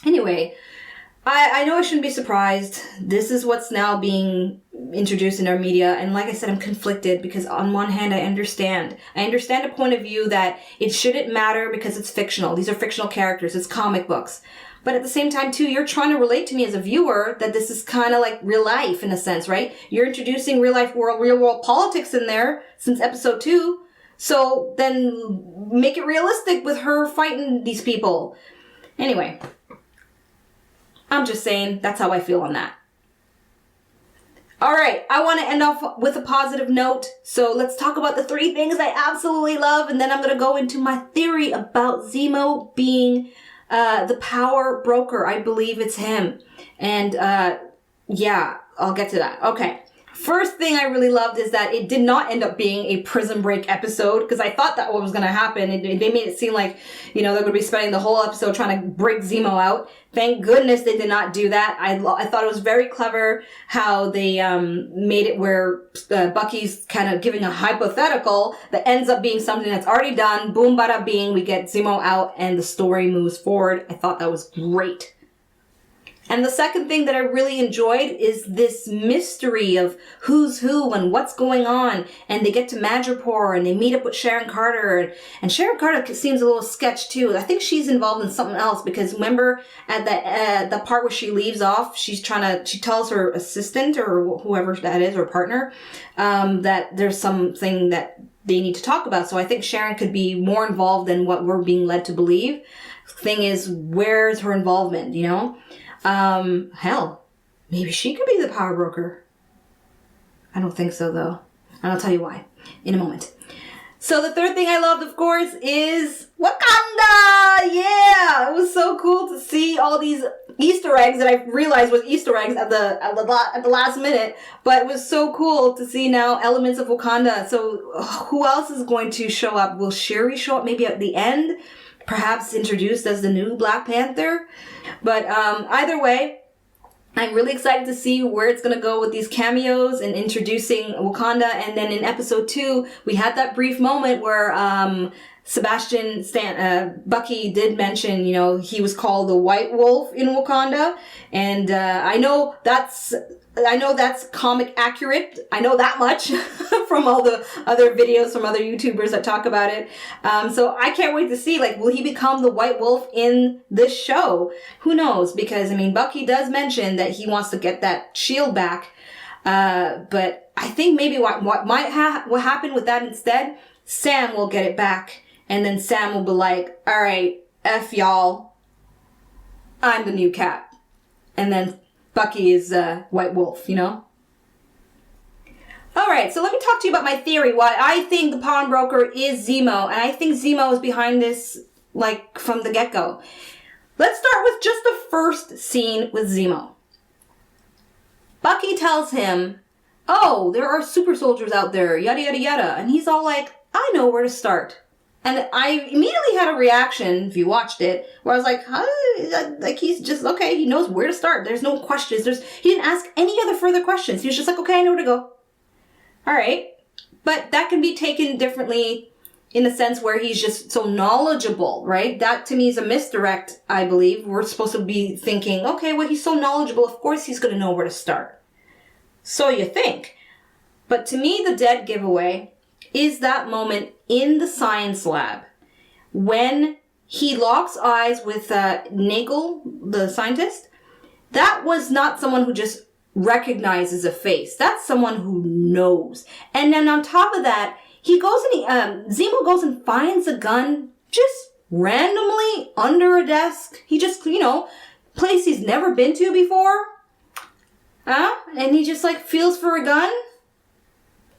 Anyway, I know I shouldn't be surprised. This is what's now being introduced in our media. And like I said, I'm conflicted because on one hand, I understand a point of view that it shouldn't matter because it's fictional. These are fictional characters. It's comic books. But at the same time, too, you're trying to relate to me as a viewer that this is kind of like real life in a sense, right? You're introducing real world politics in there since episode 2. So then make it realistic with her fighting these people. Anyway, I'm just saying that's how I feel on that. All right, I want to end off with a positive note. So let's talk about the 3 things I absolutely love. And then I'm going to go into my theory about Zemo being the power broker. I believe it's him. And yeah, I'll get to that. Okay. First thing I really loved is that it did not end up being a prison break episode, because I thought that what was going to happen. They made it seem like, they're going to be spending the whole episode trying to break Zemo out. Thank goodness they did not do that. I thought it was very clever how they made it where Bucky's kind of giving a hypothetical that ends up being something that's already done. Boom, bada bing, we get Zemo out and the story moves forward. I thought that was great. And the second thing that I really enjoyed is this mystery of who's who and what's going on. And they get to Madripoor and they meet up with Sharon Carter. And Sharon Carter seems a little sketch too. I think she's involved in something else because remember at the part where she leaves off, she tells her assistant or whoever that is, or partner, that there's something that they need to talk about. So I think Sharon could be more involved than what we're being led to believe. Thing is, where's her involvement, Hell, maybe she could be the power broker. I don't think so, though. And I'll tell you why in a moment. So the third thing I loved, of course, is Wakanda! Yeah! It was so cool to see all these Easter eggs that I realized was Easter eggs at the last minute. But it was so cool to see now elements of Wakanda. So who else is going to show up? Will Shuri show up maybe at the end? Perhaps introduced as the new Black Panther? But either way, I'm really excited to see where it's going to go with these cameos and introducing Wakanda. And then in episode 2, we had that brief moment where Bucky did mention, he was called the White Wolf in Wakanda. And I know that's comic accurate. I know that much from all the other videos from other YouTubers that talk about it. So I can't wait to see, will he become the White Wolf in this show? Who knows? Because, Bucky does mention that he wants to get that shield back. But I think maybe what happen with that instead, Sam will get it back. And then Sam will be like, all right, F y'all. I'm the new Cap. And then Bucky is White Wolf, All right, so let me talk to you about my theory, why I think the pawnbroker is Zemo, and I think Zemo is behind this, from the get-go. Let's start with just the first scene with Zemo. Bucky tells him, oh, there are super soldiers out there, yada, yada, yada, and he's all like, I know where to start. And I immediately had a reaction, if you watched it, where I was like, huh? He's just, okay, he knows where to start. There's no questions. He didn't ask any other further questions. He was just like, okay, I know where to go. All right. But that can be taken differently in the sense where he's just so knowledgeable, right? That to me is a misdirect, I believe. We're supposed to be thinking, okay, well, he's so knowledgeable. Of course he's going to know where to start. So you think. But to me, the dead giveaway is that moment in the science lab when he locks eyes with Nagel, the scientist. That was not someone who just recognizes a face. That's someone who knows. And then on top of that, he goes and Zemo goes and finds a gun just randomly under a desk. He just, place he's never been to before. And he just feels for a gun.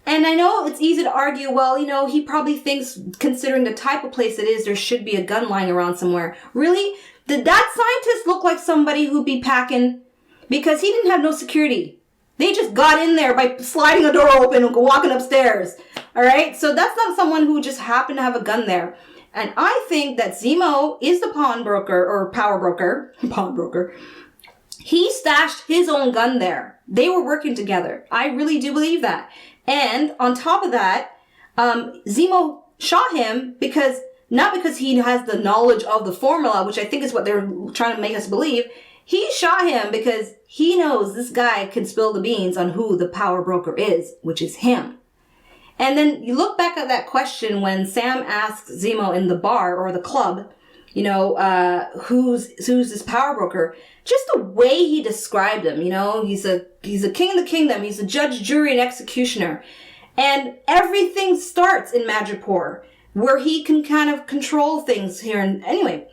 And I know it's easy to argue, well, he probably thinks, considering the type of place it is, there should be a gun lying around somewhere. Really? Did that scientist look like somebody who'd be packing? Because he didn't have no security. They just got in there by sliding a door open and walking upstairs. All right? So that's not someone who just happened to have a gun there. And I think that Zemo is the pawnbroker or power broker. Pawnbroker. He stashed his own gun there. They were working together. I really do believe that. And on top of that, Zemo shot him not because he has the knowledge of the formula, which I think is what they're trying to make us believe. He shot him because he knows this guy can spill the beans on who the power broker is, which is him. And then you look back at that question when Sam asks Zemo in the bar or the club, who's this power broker? Just the way he described him, he's a king of the kingdom. He's a judge, jury, and executioner. And everything starts in Madripoor, where he can kind of control things here. And anyway,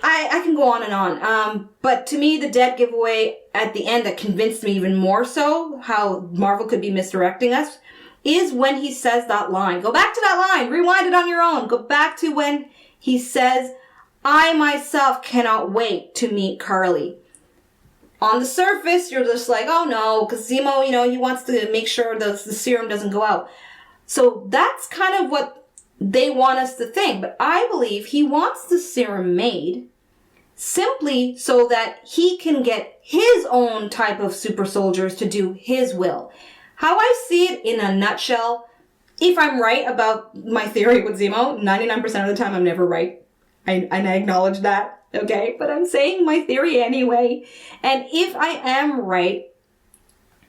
I can go on and on. But to me, the dead giveaway at the end that convinced me even more so how Marvel could be misdirecting us is when he says that line. Go back to that line. Rewind it on your own. Go back to when he says, I myself cannot wait to meet Carly. On the surface, you're just like, oh no, because Zemo, he wants to make sure the serum doesn't go out. So that's kind of what they want us to think. But I believe he wants the serum made simply so that he can get his own type of super soldiers to do his will. How I see it in a nutshell, if I'm right about my theory with Zemo, 99% of the time I'm never right. And I acknowledge that, okay? But I'm saying my theory anyway. And if I am right,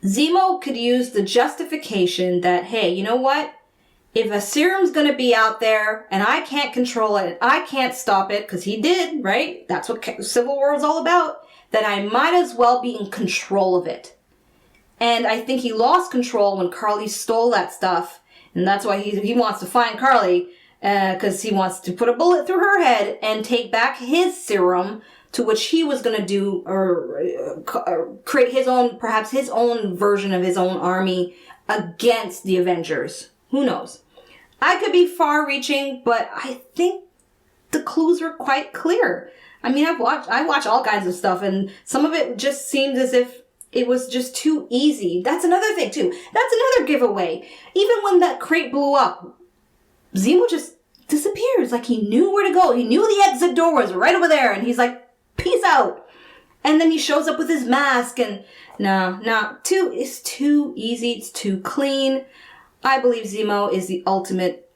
Zemo could use the justification that, hey, you know what? If a serum's going to be out there and I can't control it, I can't stop it, because he did, right? That's what Civil War is all about. Then I might as well be in control of it. And I think he lost control when Carly stole that stuff. And that's why he wants to find Carly, because he wants to put a bullet through her head and take back his serum, to which he was going to do or create his own, perhaps his own version of his own army against the Avengers. Who knows? I could be far-reaching, but I think the clues were quite clear. I mean, I watch all kinds of stuff, and some of it just seems as if it was just too easy. That's another thing, too. That's another giveaway. Even when that crate blew up, Zemo just disappears. Like, he knew where to go. He knew the exit door was right over there, and he's like, peace out. And then he shows up with his mask, and it's too easy. It's too clean. I believe Zemo is the ultimate,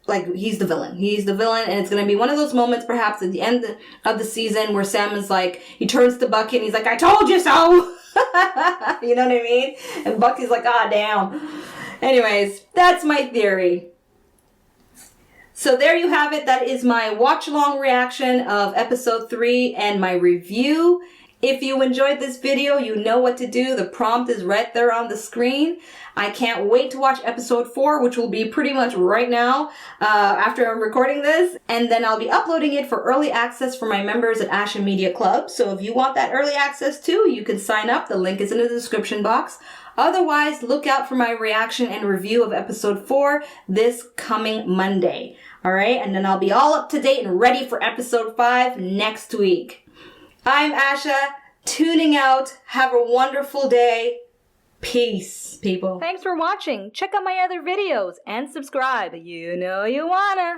like, he's the villain. He's the villain, and it's going to be one of those moments, perhaps, at the end of the season where Sam is like, he turns to Bucky, and he's like, I told you so! You know what I mean? And Bucky's like, ah, damn. Anyways, that's my theory. So there you have it. That is my watch-along reaction of episode 3 and my review. If you enjoyed this video, you know what to do. The prompt is right there on the screen. I can't wait to watch episode 4, which will be pretty much right now after I'm recording this. And then I'll be uploading it for early access for my members at Asha Media Club. So if you want that early access too, you can sign up. The link is in the description box. Otherwise, look out for my reaction and review of episode 4 this coming Monday. All right, and then I'll be all up to date and ready for episode 5 next week. I'm Asha, tuning out. Have a wonderful day. Peace, people. Thanks for watching. Check out my other videos and subscribe. You know you wanna.